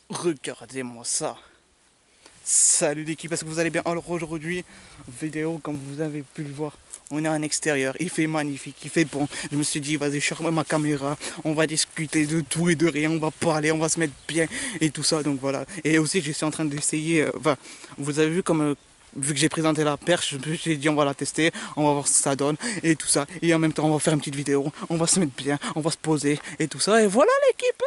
Regardez-moi ça. Salut l'équipe, est-ce que vous allez bien? Alors aujourd'hui, vidéo comme vous avez pu le voir, on est en extérieur, il fait magnifique, il fait bon. Je me suis dit, vas-y, charme ma caméra, on va discuter de tout et de rien, on va parler, on va se mettre bien et tout ça, donc voilà. Et aussi, je suis en train d'essayer, vous avez vu comme, vu que j'ai présenté la perche, je me suis dit, on va la tester, on va voir ce que ça donne et tout ça. Et en même temps, on va faire une petite vidéo, on va se mettre bien, on va se poser et tout ça, et voilà l'équipe.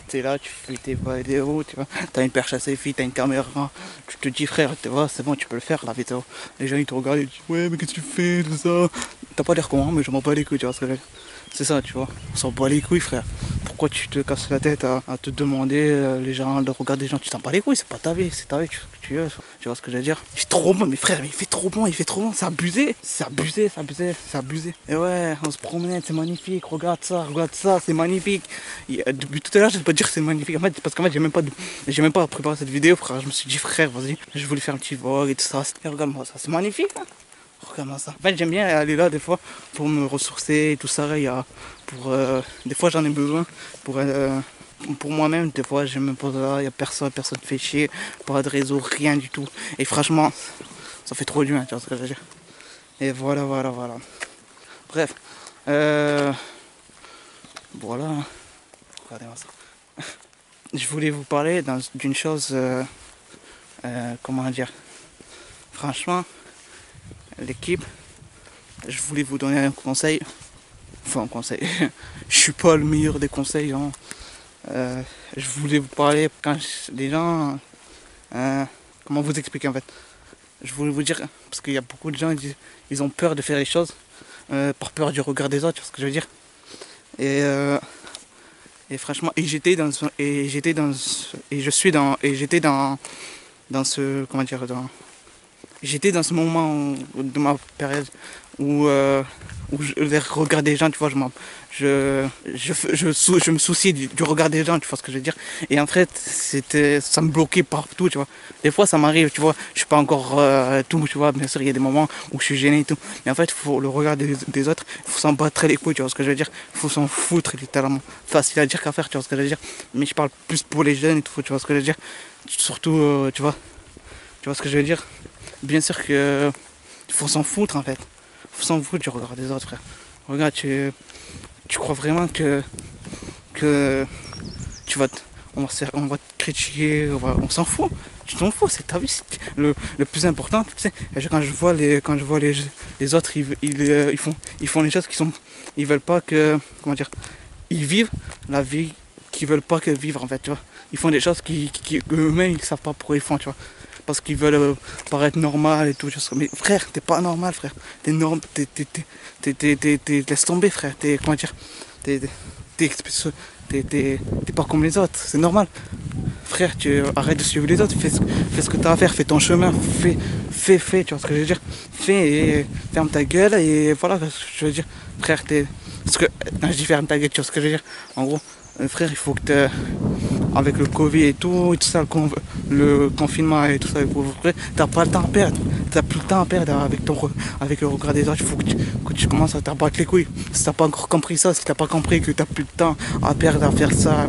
T'es là, tu fais tes vidéos, tu vois, t'as une perche assez fine, t'as une caméra, tu te dis frère, tu vois, c'est bon, tu peux le faire la vidéo. Les gens ils te regardent, ils disent ouais mais qu'est-ce que tu fais, tout ça. T'as pas l'air con, hein, mais je m'en bats les couilles, tu vois ce que je veux dire. C'est ça, tu vois, on s'en bat les couilles frère. Pourquoi tu te casses la tête à te demander les gens, le regard des gens, tu t'en bats les couilles, c'est pas ta vie, c'est ta vie, tu veux, tu vois ce que je veux dire. Il fait trop bon, mais frère, mais il fait trop bon, il fait trop bon, c'est abusé, c'est abusé, c'est abusé, c'est abusé. Et ouais, on se promène, c'est magnifique, regarde ça, c'est magnifique. Depuis tout à l'heure, je vais pas dire que c'est magnifique, en fait, parce qu'en fait, j'ai même pas préparé cette vidéo, frère. Je me suis dit, frère, vas-y, je voulais faire un petit vlog et tout ça. Et regarde-moi ça, c'est magnifique, hein. Regarde-moi ça. En fait, j'aime bien aller là des fois pour me ressourcer et tout ça. Des fois, j'en ai besoin pour moi-même. Des fois, je me pose là, il n'y a personne, personne ne fait chier, pas de réseau, rien du tout. Et franchement, ça fait trop du bien, tu vois ce que je veux dire. Et voilà. Bref, voilà. Regardez-moi ça. Je voulais vous parler d'une chose, comment dire, franchement, l'équipe, je voulais vous donner un conseil, enfin un conseil, je suis pas le meilleur des conseils, hein. Je voulais vous parler quand les gens, comment vous expliquer en fait, je voulais vous dire, parce qu'il y a beaucoup de gens, ils ont peur de faire les choses, par peur du regard des autres, tu vois ce que je veux dire, et, euh, et franchement, dans ce, comment dire, j'étais dans ce moment de ma période où les regards des gens, tu vois, je me souciais du regard des gens, tu vois ce que je veux dire. Et en fait, ça me bloquait partout, tu vois. Des fois, ça m'arrive, tu vois, je suis pas encore tout, tu vois, bien sûr, il y a des moments où je suis gêné et tout. Mais en fait, faut le regard des autres, il faut s'en battre les couilles, tu vois ce que je veux dire. Il faut s'en foutre, littéralement. Facile à dire qu'à faire, tu vois ce que je veux dire. Mais je parle plus pour les jeunes et tout, tu vois ce que je veux dire. Surtout, tu vois ce que je veux dire. Bien sûr que faut s'en foutre en fait. Faut s'en foutre du regard des autres, frère. Regarde, tu crois vraiment que tu vas on va te critiquer, on s'en fout. Tu t'en fous, c'est ta vie. Le plus important, tu sais. Quand je vois les autres, ils font les choses qui sont, ils veulent pas que, comment dire, ils vivent la vie qu'ils veulent pas que vivre en fait, tu vois. Ils font des choses qui eux-mêmes ils savent pas pourquoi ils font, tu vois. Parce qu'ils veulent paraître normal et tout. Mais frère, t'es pas normal, frère. T'es normal, laisse tomber, frère. Comment dire, t'es, t'es, t'es pas comme les autres, c'est normal. Frère, tu arrête de suivre les autres, fais ce que t'as à faire, fais ton chemin, fais, tu vois ce que je veux dire. Fais et ferme ta gueule et voilà ce que je veux dire. Frère, parce que, quand je dis ferme ta gueule, tu vois ce que je veux dire. En gros, frère, il faut que avec le Covid et tout ça, le confinement et tout ça, t'as pas le temps à perdre. T'as plus le temps à perdre avec le regard des autres. Il faut que tu commences à t'abattre les couilles. Si t'as pas encore compris ça, si t'as pas compris que t'as plus de temps à perdre à faire ça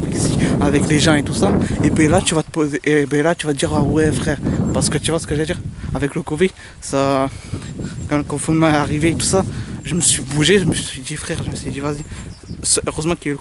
avec les gens et tout ça, et ben là tu vas te poser, et ben là tu vas te dire ah ouais frère, parce que tu vois ce que je veux dire. Avec le Covid, ça, quand le confinement est arrivé et tout ça, je me suis bougé, je me suis dit frère, je me suis dit vas-y. Heureusement qu'il y a eu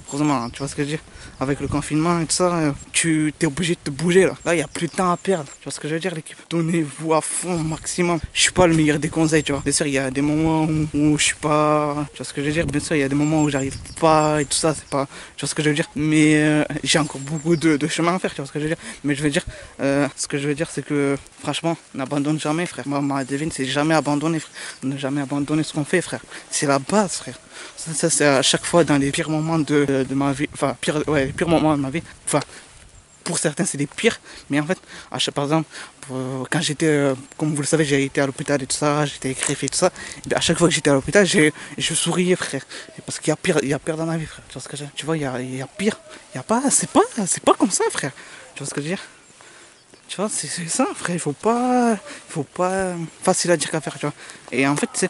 heureusement, hein, tu vois ce que je veux dire. Avec le confinement et tout ça, tu t'es obligé de te bouger là. Là, il n'y a plus de temps à perdre. Tu vois ce que je veux dire, l'équipe? Donnez-vous à fond, au maximum. Je suis pas le meilleur des conseils, tu vois. Bien sûr, il y a des moments où je suis pas. Tu vois ce que je veux dire? Bien sûr, il y a des moments où j'arrive pas et tout ça, c'est pas. Tu vois ce que je veux dire? Mais j'ai encore beaucoup de chemin à faire, tu vois ce que je veux dire? Mais je veux dire, ce que je veux dire, c'est que franchement, n'abandonne jamais, frère. Moi, ma devine, c'est jamais abandonner, frère. Ne jamais abandonner ce qu'on fait, frère. C'est la base, frère. Ça c'est à chaque fois dans les pires moments de ma vie, enfin, les pires moments de ma vie. Enfin, pour certains, c'est les pires, mais en fait, par exemple, quand j'étais, comme vous le savez, j'ai été à l'hôpital et tout ça, j'étais greffé et tout ça. Et à chaque fois que j'étais à l'hôpital, je souriais, frère. Parce qu'il y a pire dans la vie, frère. Tu vois ce que je veux dire? Tu vois, il y a pire. Il y a pas, c'est pas comme ça, frère. Tu vois ce que je veux dire? Tu vois, c'est ça, frère. Il faut pas, facile à dire qu'à faire, tu vois. Et en fait,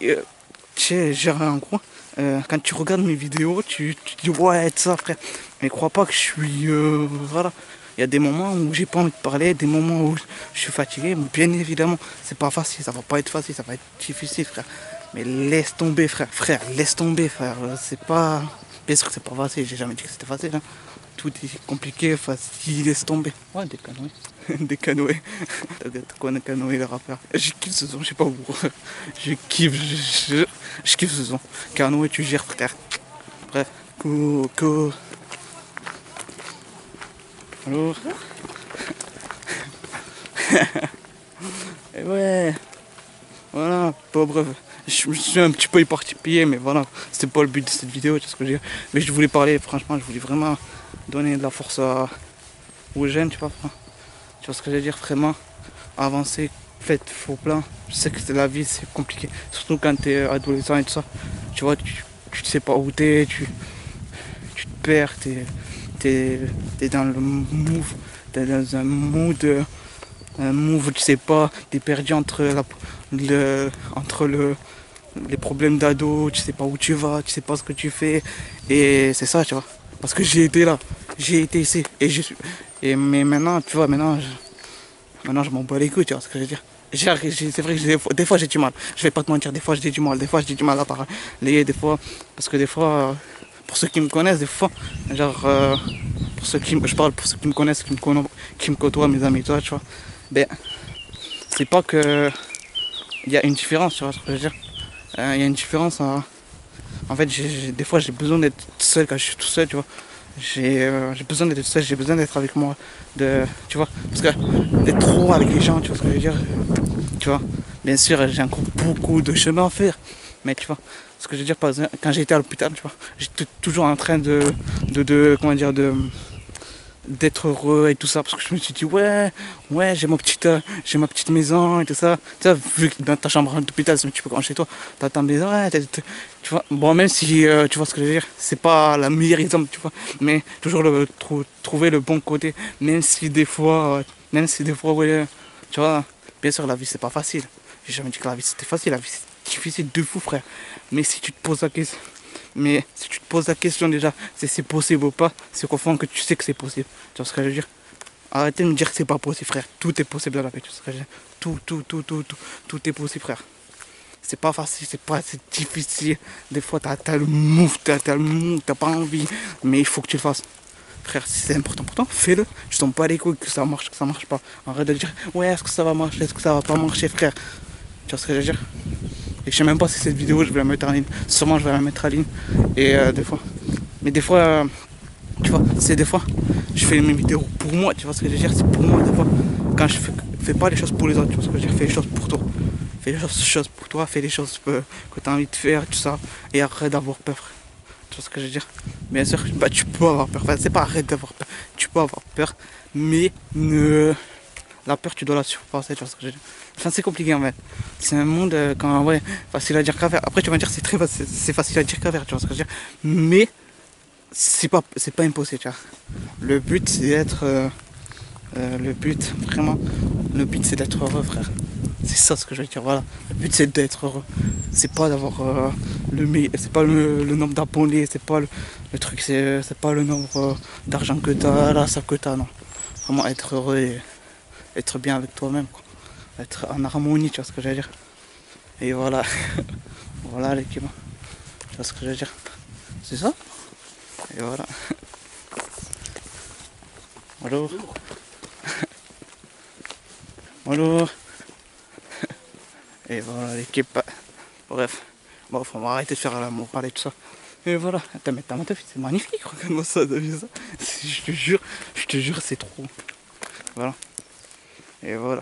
tu sais, genre en gros, quand tu regardes mes vidéos, tu dis ouais, ça frère. Mais crois pas que je suis, voilà. Il y a des moments où j'ai pas envie de parler, des moments où je suis fatigué. Bien évidemment, c'est pas facile, ça va pas être facile, ça va être difficile, frère. Mais laisse tomber, frère, laisse tomber, frère. C'est pas, bien sûr que c'est pas facile. J'ai jamais dit que c'était facile. Hein. Tout est compliqué, facile, laisse tomber. Ouais, des canoës. Des canoës. Tu connais canoë, le rappeur. Je kiffe ce son, je sais pas pourquoi. Je kiffe, je kiffe ce son. Canoë, tu gères, frère. Bref. Coco. Alors. Et ouais. Voilà, pas bref. Je me suis un petit peu éparpillé, mais voilà. C'était pas le but de cette vidéo, tu vois ce que je veux dire. Mais je voulais parler, franchement, je voulais vraiment donner de la force aux jeunes, tu vois. Tu vois ce que je veux dire, vraiment. Avancer, faites faux plein. Je sais que la vie, c'est compliqué. Surtout quand t'es adolescent et tout ça. Tu vois, tu sais pas où t'es, tu te perds, t'es dans le move, t'es dans un mood. Un move où tu sais pas, t'es perdu entre les problèmes d'ado, tu sais pas où tu vas, tu sais pas ce que tu fais. Et c'est ça, tu vois. Parce que j'ai été là, j'ai été ici. Mais maintenant, tu vois, maintenant je m'en bats les couilles, tu vois ce que je veux dire. C'est vrai que des fois j'ai du mal. Je vais pas te mentir, des fois j'ai du mal. Des fois j'ai du mal à parler. Des fois, parce que des fois, pour ceux qui me connaissent, des fois, genre, je parle pour ceux qui me connaissent, qui me côtoient, mes amis, toi, tu vois. Ben, c'est pas que il y a une différence, tu vois ce que je veux dire. Il y a une différence. En fait, des fois, j'ai besoin d'être seul quand je suis tout seul, tu vois. J'ai besoin d'être seul, j'ai besoin d'être avec moi, tu vois. Parce que d'être trop avec les gens, tu vois ce que je veux dire. Tu vois. Bien sûr, j'ai encore beaucoup de chemin à faire, mais tu vois. Ce que je veux dire, par exemple, quand j'étais à l'hôpital, tu vois, j'étais toujours en train comment dire, d'être heureux et tout ça, parce que je me suis dit ouais j'ai ma petite maison et tout ça, tu sais, vu que dans ta chambre d'hôpital c'est un petit peu comme chez toi, t'as ta maison, ouais, tu vois, bon, même si tu vois ce que je veux dire, c'est pas la meilleure exemple, tu vois, mais toujours trouver le bon côté, même si des fois ouais, tu vois, bien sûr la vie c'est pas facile, j'ai jamais dit que la vie c'était facile, la vie c'est difficile de fou, frère, mais si tu te poses la question, déjà, si c'est possible ou pas, c'est qu'au fond que tu sais que c'est possible. Tu vois ce que je veux dire? Arrêtez de me dire que c'est pas possible, frère. Tout est possible dans la vie. Tu vois ce que je veux dire? Tout est possible, frère. C'est pas facile, c'est difficile. Des fois, t'as le move, t'as pas envie, mais il faut que tu le fasses. Frère, si c'est important pour toi, fais-le. Je t'en pas les couilles que ça marche pas. Arrête de dire, ouais, est-ce que ça va marcher, est-ce que ça va pas marcher, frère. Tu vois ce que je veux dire? Et je sais même pas si cette vidéo je vais la mettre en ligne. Sûrement je vais la mettre en ligne. Et des fois. Mais des fois, tu vois, c'est des fois, je fais mes vidéos pour moi, tu vois ce que je veux dire, c'est pour moi des fois. Quand je fais pas les choses pour les autres, tu vois ce que je veux dire, fais les choses pour toi. Fais les choses pour toi, fais les choses que tu as envie de faire, tout ça. Et arrête d'avoir peur. Tu vois ce que je veux dire? Bien sûr, bah, tu peux avoir peur. Enfin, c'est pas arrête d'avoir peur. Tu peux avoir peur, mais la peur, tu dois la surpasser, tu vois ce que je veux dire. Enfin, c'est compliqué en fait. C'est un monde ouais, facile à dire qu'à faire. Après, tu vas me dire c'est facile à dire qu'à faire, tu vois ce que je veux dire. Mais c'est pas impossible, tu vois. Le but, c'est d'être. Le but, vraiment, le but, c'est d'être heureux, frère. C'est ça ce que je veux dire, voilà. Le but, c'est d'être heureux. C'est pas d'avoir c'est pas le nombre d'abonnés, c'est pas le truc, c'est pas le nombre d'argent que t'as, là, ça que t'as, non. Vraiment être heureux et être bien avec toi-même, quoi. Être en harmonie, tu vois ce que je veux dire. Et voilà. Voilà l'équipe. Tu vois ce que je veux dire. C'est ça. Et voilà. Bonjour. Bonjour. Et voilà l'équipe. Bref. Bon, on va arrêter de faire la morale et tout ça. Et voilà. Attends, mais t'as c'est magnifique. Regarde-moi ça, t'as vu ça. Je te jure, c'est trop. Voilà. Et voilà.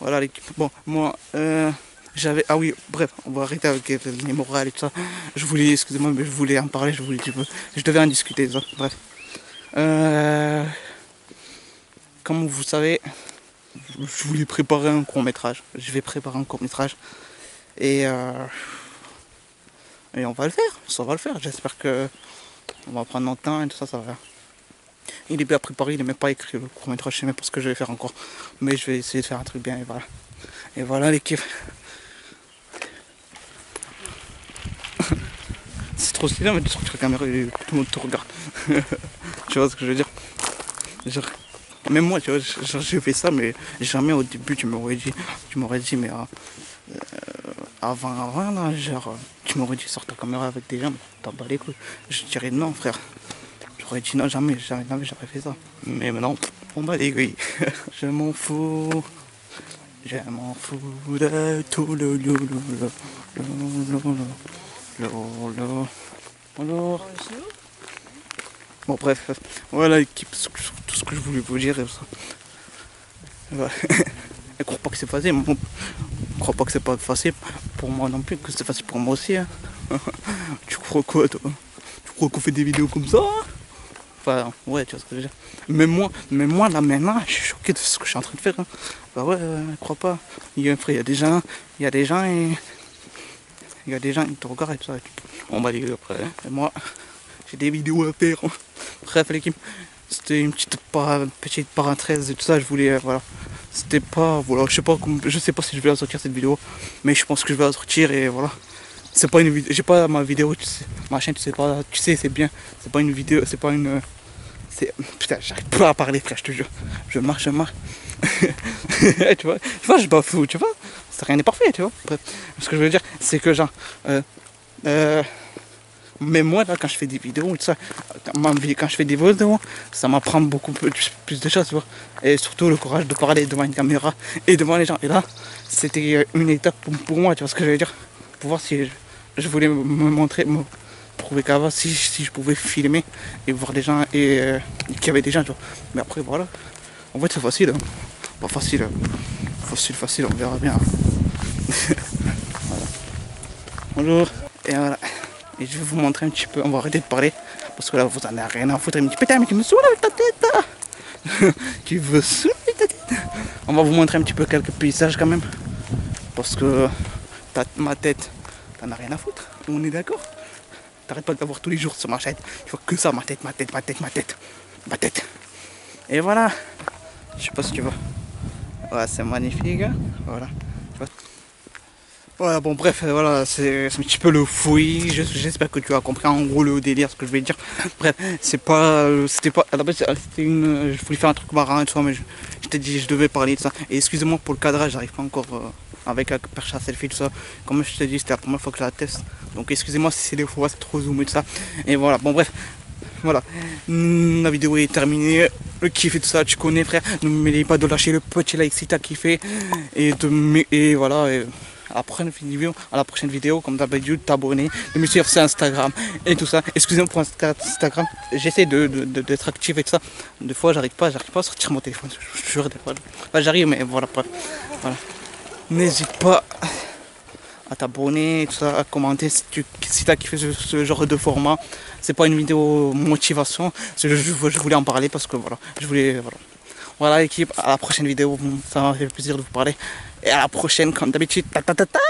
Voilà l'équipe. Bon, moi, ah oui, bref, on va arrêter avec les morales et tout ça. Excusez-moi, mais je voulais en parler, je devais en discuter, ça. Bref. Comme vous savez, je voulais préparer un court-métrage. Je vais préparer un court-métrage. Et on va le faire, ça va le faire. J'espère que on va prendre notre temps et tout ça, ça va. Il est bien préparé, il n'est même pas écrit le court-métrage, je sais même pas ce que je vais faire encore. Mais je vais essayer de faire un truc bien et voilà. Et voilà l'équipe. trop stylé, mais de sortir la caméra et tout le monde te regarde. Tu vois ce que je veux dire? Genre, même moi, tu vois, j'ai fait ça, mais jamais au début tu m'aurais dit, mais avant là, genre, tu m'aurais dit sors ta caméra avec des gens, mais t'en bats les couilles. Je dirais non, frère. J'aurais dit non, jamais j'aurais fait ça. Mais maintenant, on bat les couilles. Je m'en fous. Je m'en fous de tout Bonjour. Bon bref, voilà l'équipe, tout ce que je voulais vous dire. Ouais. Je crois pas que c'est facile, je crois pas que c'est pas facile pour moi non plus, que c'est facile pour moi aussi. Hein. Tu crois quoi toi? Tu crois qu'on fait des vidéos comme ça? Enfin, ouais, tu vois ce que je veux dire. Mais moi là maintenant, je suis choqué de ce que je suis en train de faire. Hein. Bah ouais, je crois pas. Il y a des gens, ils te regardent et tout ça. On va dire après. Hein. Et moi, j'ai des vidéos à faire. Hein. Bref l'équipe, c'était une petite parenthèse et tout ça, je voulais, voilà. C'était pas, voilà, je sais pas si je vais la sortir cette vidéo, mais je pense que je vais la sortir et voilà. C'est pas une vidéo, j'ai pas ma vidéo, tu sais, ma chaîne, tu sais, c'est bien, c'est pas une vidéo, c'est pas une, putain, j'arrive pas à parler frère, je te jure, je marche, tu vois, je bafoue, tu vois, rien n'est parfait, tu vois. Bref, ce que je veux dire, c'est que genre, mais moi, là, quand je fais des vidéos, tout ça, quand je fais des vidéos, ça m'apprend beaucoup plus de choses, tu vois. Et surtout le courage de parler devant une caméra et devant les gens. Et là, c'était une étape pour moi, tu vois ce que je veux dire. Pour voir si je voulais me montrer, me prouver qu'avant, si je pouvais filmer et voir des gens et qu'il y avait des gens, tu vois. Mais après, voilà. En fait, c'est facile. Hein. Pas facile. Facile, on verra bien. Voilà. Bonjour. Et voilà. Et je vais vous montrer un petit peu, on va arrêter de parler, parce que là vous en avez rien à foutre, il me dit putain mais tu me saoules avec ta tête là. Tu veux saouler avec ta tête. On va vous montrer un petit peu quelques paysages quand même, parce que ma tête, t'en as rien à foutre, on est d'accord. T'arrêtes pas de l'avoir tous les jours sur ma chaîne, il faut que ça, ma tête. Et voilà, je sais pas si tu vois, voilà c'est magnifique, voilà, tu vois. Voilà, bon bref, voilà, c'est un petit peu le fouillis, j'espère que tu as compris en gros le délire, ce que je vais dire. Bref, c'était pas, à la base je voulais faire un truc marrant et tout ça, mais je t'ai dit, je devais parler de ça. Et excusez-moi pour le cadrage, j'arrive pas encore avec la perche à selfie, tout ça. Comme je t'ai dit, c'était la première fois que je la teste. Donc excusez-moi si c'est des fois, c'est trop zoomé, tout ça. Et voilà, bon bref, voilà, la vidéo est terminée. Le kiff et tout ça, tu connais frère, n'oubliez pas de lâcher le petit like si t'as kiffé. Et voilà. À la prochaine vidéo, comme d'habitude, t'abonner, de me suivre sur Instagram et tout ça. Excusez-moi pour Instagram, j'essaie d'être actif et tout ça. Des fois, j'arrive pas à sortir mon téléphone. Je jure, des fois. Enfin, j'arrive, mais voilà, voilà. N'hésite pas à t'abonner, tout ça, à commenter si t'as kiffé ce genre de format. C'est pas une vidéo motivation, je voulais en parler parce que voilà, voilà l'équipe, à la prochaine vidéo, ça m'a fait plaisir de vous parler. Et à la prochaine, comme d'habitude, ta ta ta ta.